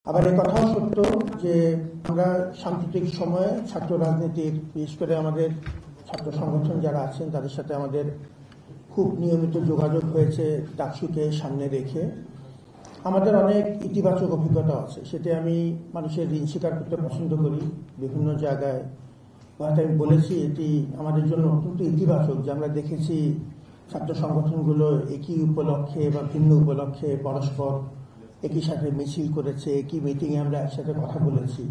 আবার এই কথাও সত্য যে আমরা সাম্প্রতিক সময়ে ছাত্র রাজনীতির, বিশেষ করে আমাদের ছাত্র সংগঠন যারা আছেন তাদের সাথে আমাদের খুব নিয়মিত যোগাযোগ হয়েছে ডাকসুকে সামনে রেখে। আমাদের অনেক ইতিবাচক অভিজ্ঞতা আছে, সেটা আমি মানুষের ঋণ স্বীকার করতে পছন্দ করি। বিভিন্ন জায়গায় হয়তো আমি বলেছি এটি আমাদের জন্য অত্যন্ত ইতিবাচক যে আমরা দেখেছি ছাত্র সংগঠনগুলো একই উপলক্ষে বা ভিন্ন উপলক্ষে পরস্পর একই সাথে মিছিল করেছে, একই মিটিংয়ে আমরা একসাথে কথা বলেছি।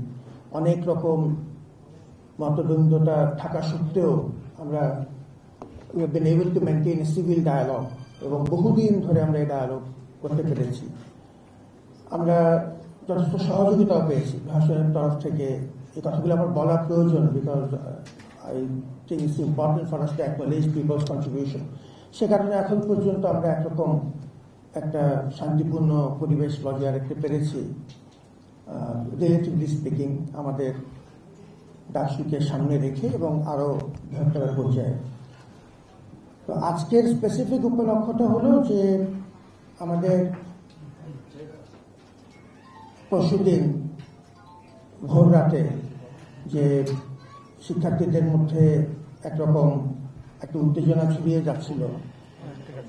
অনেক রকম মতদ্বন্দ্বতা থাকা সত্ত্বেও আমরা we have been able to maintain a civil dialogue এবং বহুদিন ধরে আমরা এই ডায়ালগ করতে পেরেছি। আমরা যথেষ্ট সহযোগিতাও পেয়েছি ভাষণের তরফ থেকে। এই কথাগুলো আমার বলা প্রয়োজন, because I think it's important for us to acknowledge people's contribution. সে কারণে এখন পর্যন্ত আমরা একরকম একটা শান্তিপূর্ণ পরিবেশ বজায় রাখতে পেরেছি, রিলেটিভলি স্পিকিং, আমাদের ডাকসুকে সামনে রেখে এবং আরো বৃহত্তর পর্যায়ে। তো আজকের স্পেসিফিক উপলক্ষটা হলো যে আমাদের পরশুদিন ভোর রাতে যে শিক্ষার্থীদের মধ্যে একরকম একটা উত্তেজনা ছড়িয়ে যাচ্ছিল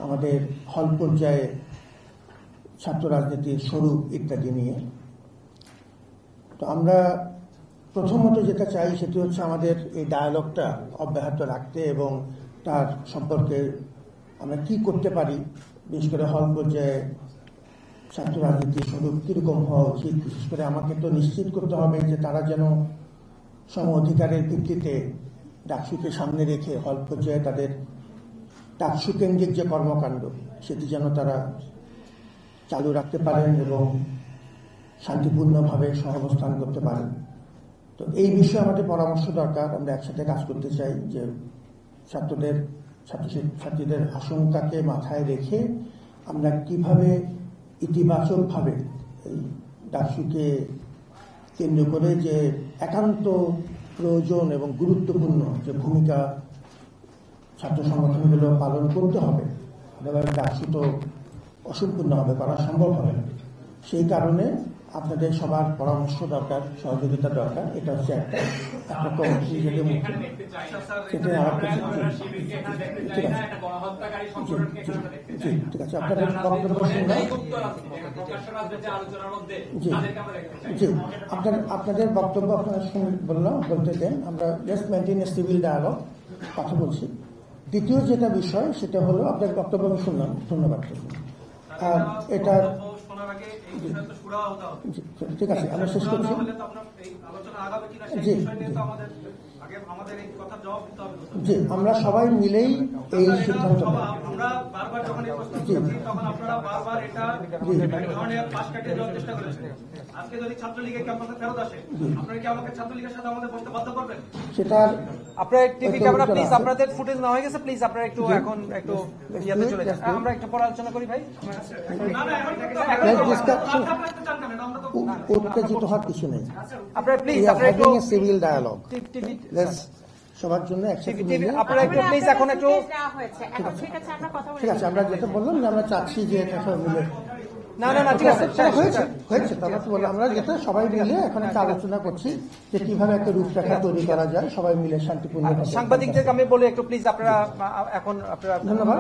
আমাদের হল পর্যায়ে ছাত্র রাজনীতির স্বরূপ ইত্যাদি নিয়ে। তো আমরা প্রথমত যেটা চাই সেটি হচ্ছে আমাদের এই ডায়ালগটা অব্যাহত রাখতে এবং তার সম্পর্কে আমরা কি করতে পারি, বিশেষ করে হল পর্যায়ে ছাত্র রাজনীতির স্বরূপ কিরকম হওয়া উচিত। বিশেষ করে আমাকে তো নিশ্চিত করতে হবে যে তারা যেন সম অধিকারের ভিত্তিতে ডাকসুকে সামনে রেখে হল পর্যায়ে তাদের ডাকসু কেন্দ্রিক যে কর্মকাণ্ড সেটি যেন তারা চালু রাখতে পারেন এবং শান্তিপূর্ণভাবে সহাবস্থান করতে পারেন। তো এই বিষয়ে আমাদের পরামর্শ দরকার। আমরা একসাথে কাজ করতে চাই যে ছাত্রীদের আশঙ্কাকে মাথায় রেখে আমরা কিভাবে ইতিবাচকভাবে এই ডাকসুকে কেন্দ্র করে যে একান্ত প্রয়োজন এবং গুরুত্বপূর্ণ যে ভূমিকা ছাত্র সংগঠনগুলো পালন করতে হবে, ডাকসু তো অসম্পূর্ণ হবে, করা সম্ভব হবে না। সেই কারণে আপনাদের সবার পরামর্শ দরকার, সহযোগিতা দরকার। এটা হচ্ছে একটা নিজেদের মুখ্য। সেটাই আমার কাছে ঠিক আছে। আপনাদের বক্তব্য শুনলাম। জি, আপনাদের বক্তব্য আপনারা বলতে দেন। আমরা just maintain a civil dialogue কথা বলছি। দ্বিতীয় যেটা বিষয় সেটা হলো আপনার বক্তব্য আমি শুনলাম, ধন্যবাদ। আর এটা ঠিক আছে, আমরা শেষ করছি। জি জি, আমরা সবাই মিলেই এই সিদ্ধান্ত সেটা আপনার টিভি ক্যামেরা প্লিজ, আপনাদের ফুটেজ নেওয়া হয়ে গেছে, প্লিজ আপনারা একটু এখন একটু ইয়াতে চলে যান। আমরা একটু পরে আলোচনা করি ভাই। উত্তেজিত হওয়ার কিছু নেই। আপনারা প্লিজ একটু সিভিল ডায়ালগ সবার জন্য আপনারা একটু প্লিজ এখন একটু ঠিক আছে। আমরা যেটা বললাম যে আমরা চাচ্ছি যে সবাই মিলে না ঠিক আছে, হয়েছে তারা তো বললাম আমরা যেটা সবাই মিলে এখন একটা আলোচনা করছি যে কিভাবে একটা রূপরেখা তৈরি করা যায় সবাই মিলে শান্তিপূর্ণ। সাংবাদিকদেরকে আমি বলি একটু প্লিজ আপনারা এখন আপনারা ধন্যবাদ।